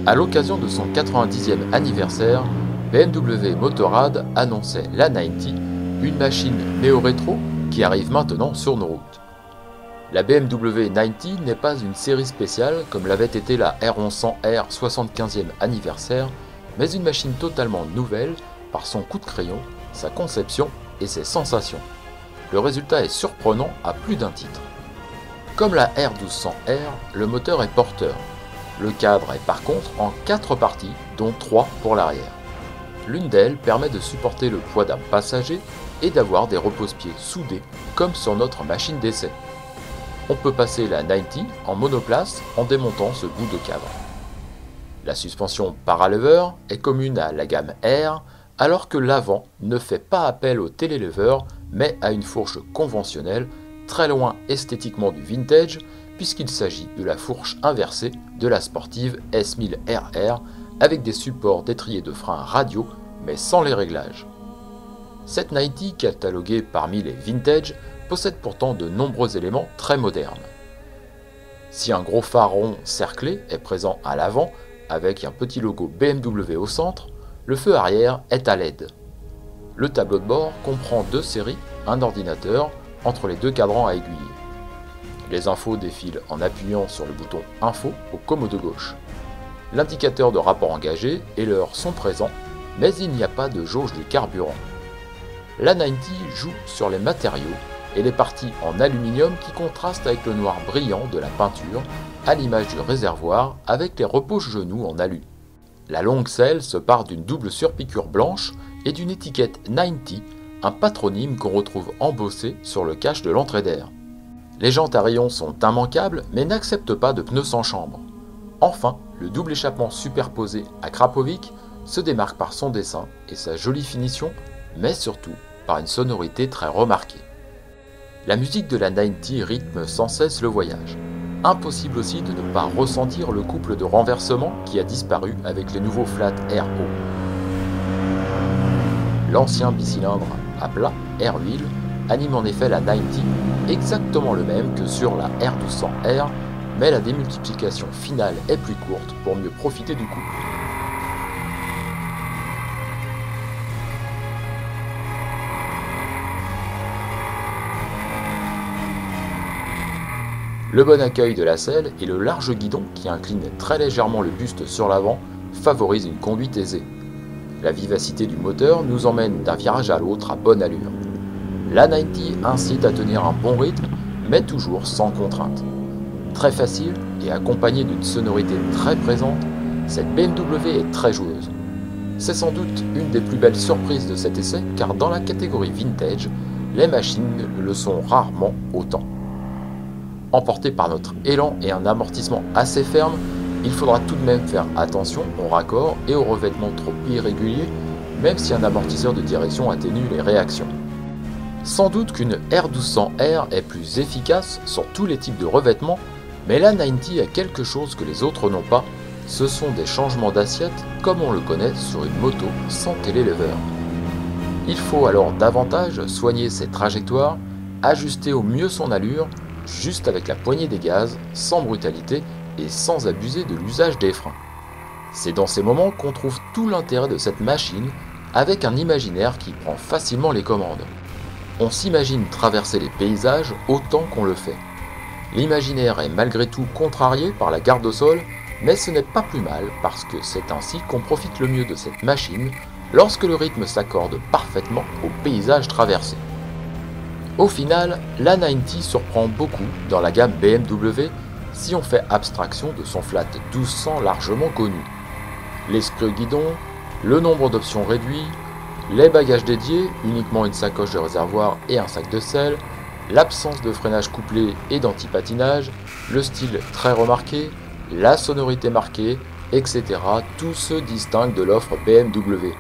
À l'occasion de son 90e anniversaire, BMW Motorrad annonçait la 90, une machine néo-rétro qui arrive maintenant sur nos routes. La BMW 90 n'est pas une série spéciale comme l'avait été la R1100R 75e anniversaire, mais une machine totalement nouvelle par son coup de crayon, sa conception et ses sensations. Le résultat est surprenant à plus d'un titre. Comme la R1200R, le moteur est porteur. Le cadre est par contre en 4 parties, dont 3 pour l'arrière. L'une d'elles permet de supporter le poids d'un passager et d'avoir des repose-pieds soudés comme sur notre machine d'essai. On peut passer la 90 en monoplace en démontant ce bout de cadre. La suspension paralever est commune à la gamme R, alors que l'avant ne fait pas appel au télélever mais à une fourche conventionnelle, très loin esthétiquement du vintage puisqu'il s'agit de la fourche inversée de la sportive S1000RR avec des supports d'étrier de frein radio mais sans les réglages. Cette 90, cataloguée parmi les vintage, possède pourtant de nombreux éléments très modernes. Si un gros phare rond cerclé est présent à l'avant avec un petit logo BMW au centre, le feu arrière est à LED. Le tableau de bord comprend 2 séries, un ordinateur entre les 2 cadrans à aiguiller. Les infos défilent en appuyant sur le bouton Info au commode gauche. L'indicateur de rapport engagé et l'heure sont présents, mais il n'y a pas de jauge du carburant. La 90 joue sur les matériaux et les parties en aluminium qui contrastent avec le noir brillant de la peinture, à l'image du réservoir avec les repose-genoux en alu. La longue selle se part d'une double surpiqûre blanche et d'une étiquette 90, un patronyme qu'on retrouve embossé sur le cache de l'entrée d'air. Les jantes à rayons sont immanquables mais n'acceptent pas de pneus sans chambre. Enfin, le double échappement superposé à Krapovic se démarque par son dessin et sa jolie finition, mais surtout par une sonorité très remarquée. La musique de la 90 rythme sans cesse le voyage. Impossible aussi de ne pas ressentir le couple de renversement qui a disparu avec les nouveaux Flat RO. L'ancien bicylindre à plat, air wheel, anime en effet la 90, exactement le même que sur la R1200R, mais la démultiplication finale est plus courte pour mieux profiter du couple. Le bon accueil de la selle et le large guidon qui incline très légèrement le buste sur l'avant favorisent une conduite aisée. La vivacité du moteur nous emmène d'un virage à l'autre à bonne allure. La 90 incite à tenir un bon rythme, mais toujours sans contrainte. Très facile et accompagnée d'une sonorité très présente, cette BMW est très joueuse. C'est sans doute une des plus belles surprises de cet essai car dans la catégorie vintage, les machines le sont rarement autant. Emporté par notre élan et un amortissement assez ferme, il faudra tout de même faire attention au raccord et au revêtement trop irrégulier, même si un amortisseur de direction atténue les réactions. Sans doute qu'une R1200R est plus efficace sur tous les types de revêtements, mais la 90 a quelque chose que les autres n'ont pas, ce sont des changements d'assiette comme on le connaît sur une moto sans télélever. Il faut alors davantage soigner ses trajectoires, ajuster au mieux son allure, juste avec la poignée des gaz, sans brutalité et sans abuser de l'usage des freins. C'est dans ces moments qu'on trouve tout l'intérêt de cette machine avec un imaginaire qui prend facilement les commandes. On s'imagine traverser les paysages autant qu'on le fait. L'imaginaire est malgré tout contrarié par la garde au sol, mais ce n'est pas plus mal parce que c'est ainsi qu'on profite le mieux de cette machine lorsque le rythme s'accorde parfaitement au paysage traversé. Au final, la 90 surprend beaucoup dans la gamme BMW si on fait abstraction de son flat 1200 largement connu. L'esprit au guidon, le nombre d'options réduit, les bagages dédiés, uniquement une sacoche de réservoir et un sac de selle, l'absence de freinage couplé et d'antipatinage, le style très remarqué, la sonorité marquée, etc. Tout se distingue de l'offre BMW.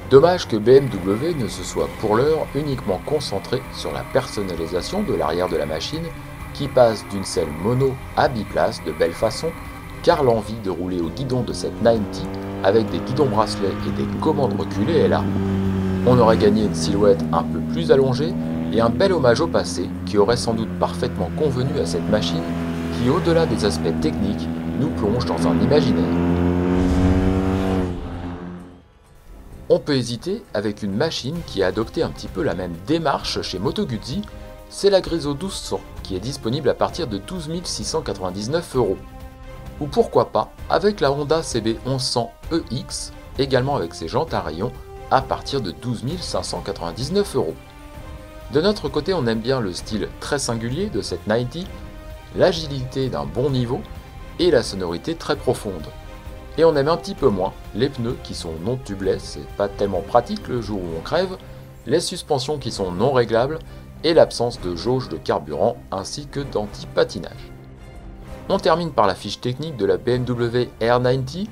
Dommage que BMW ne se soit pour l'heure uniquement concentré sur la personnalisation de l'arrière de la machine qui passe d'une selle mono à biplace de belle façon car l'envie de rouler au guidon de cette 90 avec des guidons bracelets et des commandes reculées est là. On aurait gagné une silhouette un peu plus allongée et un bel hommage au passé qui aurait sans doute parfaitement convenu à cette machine qui, au-delà des aspects techniques, nous plonge dans un imaginaire. On peut hésiter avec une machine qui a adopté un petit peu la même démarche chez Moto Guzzi, c'est la Grisò 1200 qui est disponible à partir de 12 699 €. Ou pourquoi pas avec la Honda CB 1100 EX, également avec ses jantes à rayons, à partir de 12 599 €. De notre côté, on aime bien le style très singulier de cette 90, l'agilité d'un bon niveau et la sonorité très profonde. Et on aime un petit peu moins les pneus qui sont non tubeless et pas tellement pratiques le jour où on crève, les suspensions qui sont non réglables et l'absence de jauge de carburant ainsi que d'anti-patinage. On termine par la fiche technique de la BMW R90.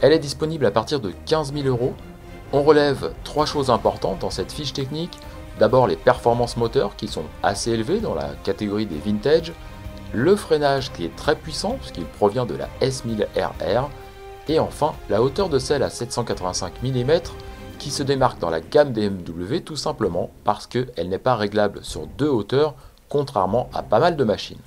Elle est disponible à partir de 15 000 €. On relève 3 choses importantes dans cette fiche technique. D'abord les performances moteurs qui sont assez élevées dans la catégorie des vintage, le freinage qui est très puissant puisqu'il provient de la S1000RR, et enfin la hauteur de selle à 785 mm qui se démarque dans la gamme des BMW tout simplement parce qu'elle n'est pas réglable sur 2 hauteurs contrairement à pas mal de machines.